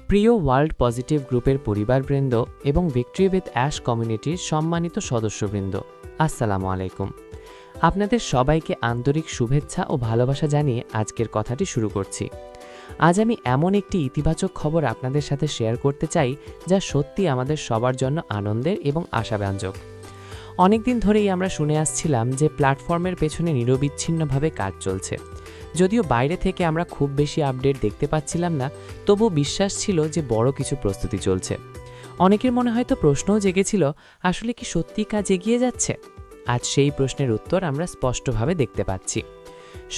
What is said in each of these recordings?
প্রিয় world positive গ্রুপের পরিবারবৃন্দ এবং ভিক্টরি উইথ অ্যাশ কমিউনিটির সম্মানিত সদস্যবৃন্দ, আসসালামু আলাইকুম। আপনাদের সবাইকে আন্তরিক শুভেচ্ছা ও ভালোবাসা জানিয়ে আজকের কথাটি শুরু করছি। আজ আমি এমন একটি ইতিবাচক খবর আপনাদের সাথে শেয়ার করতে চাই যা সত্যি আমাদের সবার জন্য আনন্দের এবং আশাব্যঞ্জক। অনেকদিন ধরেই আমরা শুনে আসছিলাম যে প্ল্যাটফর্মের পেছনে নিরবিচ্ছিন্নভাবে কাজ চলছে। যদিও বাইরে থেকে আমরা খুব বেশি আপডেট দেখতে পাচ্ছিলাম না, তবু বিশ্বাস ছিল যে বড় কিছু প্রস্তুতি চলছে। অনেকের মনে হয়তো প্রশ্নও জেগেছিল, আসলে কি সত্যি কাজ এগিয়ে যাচ্ছে? আজ সেই প্রশ্নের উত্তর আমরা স্পষ্টভাবে দেখতে পাচ্ছি।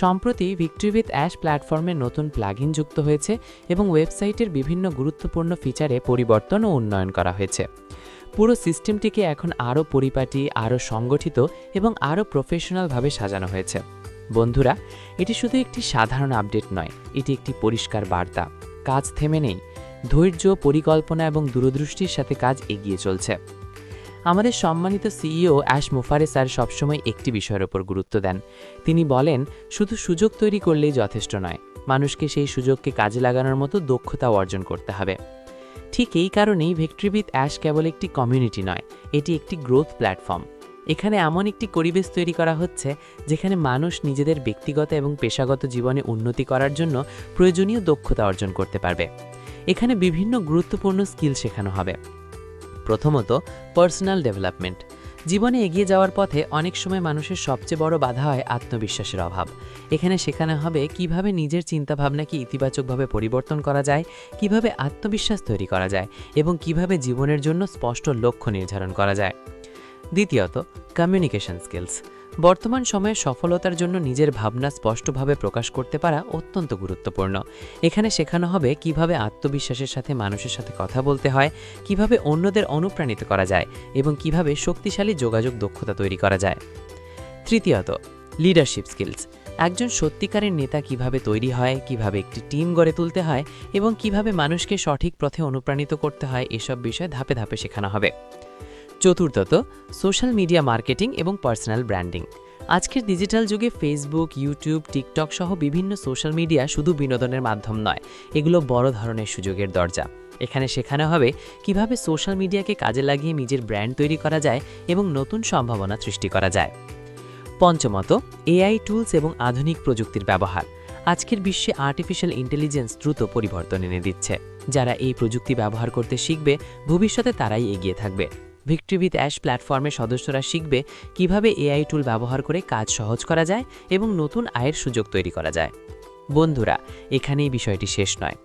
সম্প্রতি ভিক্টরি উইথ অ্যাশ প্ল্যাটফর্মের নতুন প্লাগইন যুক্ত হয়েছে এবং ওয়েবসাইটের বিভিন্ন গুরুত্বপূর্ণ ফিচারে পরিবর্তন ও উন্নয়ন করা হয়েছে। পুরো সিস্টেমটিকে এখন আরও পরিপাটি, আরও সংগঠিত এবং আরও প্রফেশনালভাবে সাজানো হয়েছে। বন্ধুরা, এটি শুধু একটি সাধারণ আপডেট নয়, এটি একটি পরিষ্কার বার্তা। কাজ থেমে নেই, ধৈর্য, পরিকল্পনা এবং দূরদৃষ্টির সাথে কাজ এগিয়ে চলছে। আমাদের সম্মানিত সিইও অ্যাশ মুফারে স্যার সবসময় একটি বিষয়ের ওপর গুরুত্ব দেন। তিনি বলেন, শুধু সুযোগ তৈরি করলেই যথেষ্ট নয়, মানুষকে সেই সুযোগকে কাজে লাগানোর মতো দক্ষতা অর্জন করতে হবে। ঠিক এই কারণেই ভিক্টরি উইথ অ্যাশ কেবল একটি কমিউনিটি নয়, এটি একটি গ্রোথ প্ল্যাটফর্ম। এখানে এমন একটি পরিবেশ তৈরি করা হচ্ছে যেখানে মানুষ নিজেদের ব্যক্তিগত এবং পেশাগত জীবনে উন্নতি করার জন্য প্রয়োজনীয় দক্ষতা অর্জন করতে পারবে। এখানে বিভিন্ন গুরুত্বপূর্ণ স্কিল শেখানো হবে। প্রথমত, পার্সোনাল ডেভেলপমেন্ট। জীবনে এগিয়ে যাওয়ার পথে অনেক সময় মানুষের সবচেয়ে বড় বাধা হয় আত্মবিশ্বাসের অভাব। এখানে শেখানো হবে কিভাবে নিজের চিন্তাভাবনাকে ইতিবাচকভাবে পরিবর্তন করা যায়, কিভাবে আত্মবিশ্বাস তৈরি করা যায় এবং কিভাবে জীবনের জন্য স্পষ্ট লক্ষ্য নির্ধারণ করা যায়। দ্বিতীয়ত, কমিউনিকেশন স্কিলস। বর্তমান সময়ে সফলতার জন্য নিজের ভাবনা স্পষ্টভাবে প্রকাশ করতে পারা অত্যন্ত গুরুত্বপূর্ণ। এখানে শেখানো হবে কিভাবে আত্মবিশ্বাসের সাথে মানুষের সাথে কথা বলতে হয়, কিভাবে অন্যদের অনুপ্রাণিত করা যায় এবং কিভাবে শক্তিশালী যোগাযোগ দক্ষতা তৈরি করা যায়। তৃতীয়ত, লিডারশিপ স্কিলস। একজন সত্যিকারের নেতা কিভাবে তৈরি হয়, কিভাবে একটি টিম গড়ে তুলতে হয় এবং কিভাবে মানুষকে সঠিক পথে অনুপ্রাণিত করতে হয়, এসব বিষয় ধাপে ধাপে শেখানো হবে। চতুর্থত, সোশ্যাল মিডিয়া মার্কেটিং এবং পার্সোনাল ব্র্যান্ডিং। আজকের ডিজিটাল যুগে ফেসবুক, ইউটিউব, টিকটক সহ বিভিন্ন সোশ্যাল মিডিয়া শুধু বিনোদনের মাধ্যম নয়, এগুলো বড় ধরনের সুযোগের দরজা। এখানে শেখানো হবে কিভাবে সোশ্যাল মিডিয়াকে কাজে লাগিয়ে নিজের ব্র্যান্ড তৈরি করা যায় এবং নতুন সম্ভাবনা সৃষ্টি করা যায়। পঞ্চমত, এআই টুলস এবং আধুনিক প্রযুক্তির ব্যবহার। আজকের বিশ্বে আর্টিফিশিয়াল ইন্টেলিজেন্স দ্রুত পরিবর্তন এনে দিচ্ছে। যারা এই প্রযুক্তি ব্যবহার করতে শিখবে, ভবিষ্যতে তারাই এগিয়ে থাকবে। ভিক্টরি উইথ অ্যাশ প্ল্যাটফর্মের সদস্যরা শিখবে কিভাবে এআই টুল ব্যবহার করে কাজ সহজ করা যায় এবং নতুন আয়ের সুযোগ তৈরি করা যায়। বন্ধুরা, এখানেই বিষয়টি শেষ নয়।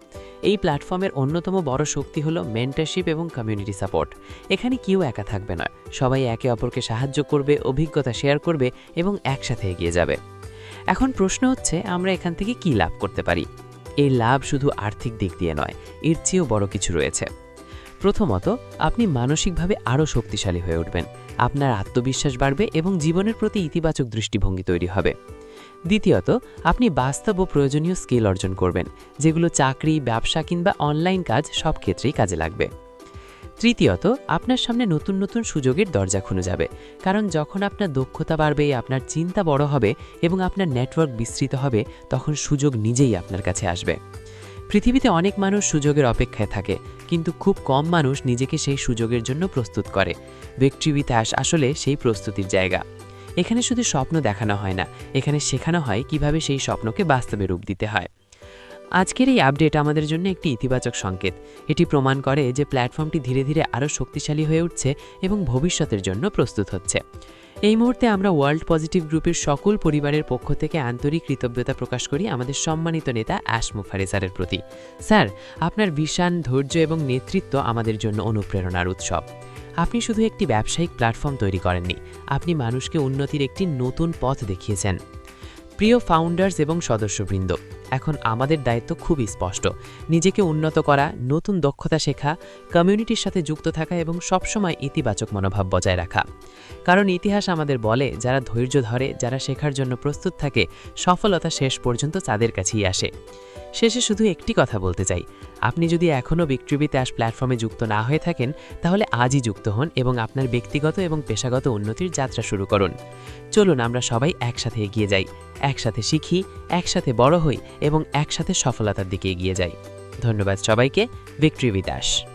এই প্ল্যাটফর্মের অন্যতম বড় শক্তি হলো মেন্টরশিপ এবং কমিউনিটি সাপোর্ট। এখানে কেউ একা থাকবে না, সবাই একে অপরকে সাহায্য করবে, অভিজ্ঞতা শেয়ার করবে এবং একসাথে এগিয়ে যাবে। এখন প্রশ্ন হচ্ছে, আমরা এখান থেকে কী লাভ করতে পারি? এই লাভ শুধু আর্থিক দিক দিয়ে নয়, এর চেয়েও বড় কিছু রয়েছে। প্রথমত, আপনি মানসিকভাবে আরও শক্তিশালী হয়ে উঠবেন, আপনার আত্মবিশ্বাস বাড়বে এবং জীবনের প্রতি ইতিবাচক দৃষ্টিভঙ্গি তৈরি হবে। দ্বিতীয়ত, আপনি বাস্তব ও প্রয়োজনীয় স্কিল অর্জন করবেন, যেগুলো চাকরি, ব্যবসা কিংবা অনলাইন কাজ সব ক্ষেত্রেই কাজে লাগবে। তৃতীয়ত, আপনার সামনে নতুন নতুন সুযোগের দরজা খুলে যাবে, কারণ যখন আপনার দক্ষতা বাড়বে, আপনার চিন্তা বড় হবে এবং আপনার নেটওয়ার্ক বিস্তৃত হবে, তখন সুযোগ নিজেই আপনার কাছে আসবে। পৃথিবীতে অনেক মানুষ সুযোগের অপেক্ষায় থাকে, কিন্তু খুব কম মানুষ নিজেকে সেই সুযোগের জন্য প্রস্তুত করে। ভিক্টরি উইথ অ্যাশ আসলে সেই প্রস্তুতির জায়গা। এখানে শুধু স্বপ্ন দেখানো হয় না, এখানে শেখানো হয় কিভাবে সেই স্বপ্নকে বাস্তবে রূপ দিতে হয়। আজকের এই আপডেট আমাদের জন্য একটি ইতিবাচক সংকেত। এটি প্রমাণ করে যে প্ল্যাটফর্মটি ধীরে ধীরে আরও শক্তিশালী হয়ে উঠছে এবং ভবিষ্যতের জন্য প্রস্তুত হচ্ছে। এই মুহূর্তে আমরা ওয়ার্ল্ড পজিটিভ গ্রুপের সকল পরিবারের পক্ষ থেকে আন্তরিক কৃতজ্ঞতা প্রকাশ করি আমাদের সম্মানিত নেতা অ্যাশ মুফারে স্যারের প্রতি। স্যার, আপনার ভিশন, ধৈর্য এবং নেতৃত্ব আমাদের জন্য অনুপ্রেরণার উৎসব। আপনি শুধু একটি ব্যবসায়িক প্ল্যাটফর্ম তৈরি করেননি, আপনি মানুষকে উন্নতির একটি নতুন পথ দেখিয়েছেন। প্রিয় ফাউন্ডার্স এবং সদস্যবৃন্দ, এখন আমাদের দায়িত্ব খুবই স্পষ্ট। নিজেকে উন্নত করা, নতুন দক্ষতা শেখা, কমিউনিটির সাথে যুক্ত থাকা এবং সবসময় ইতিবাচক মনোভাব বজায় রাখা। কারণ ইতিহাস আমাদের বলে, যারা ধৈর্য ধরে, যারা শেখার জন্য প্রস্তুত থাকে, সফলতা শেষ পর্যন্ত তাদের কাছেই আসে। শেষে শুধু একটি কথা বলতে চাই, আপনি যদি এখনও ভিক্টরি উইথ অ্যাশ প্ল্যাটফর্মে যুক্ত না হয়ে থাকেন, তাহলে আজই যুক্ত হন এবং আপনার ব্যক্তিগত এবং পেশাগত উন্নতির যাত্রা শুরু করুন। চলুন আমরা সবাই একসাথে এগিয়ে যাই, একসাথে শিখি, একসাথে বড় হই এবং একসাথে সফলতার দিকে এগিয়ে যাই। ধন্যবাদ সবাইকে। Victory with ash.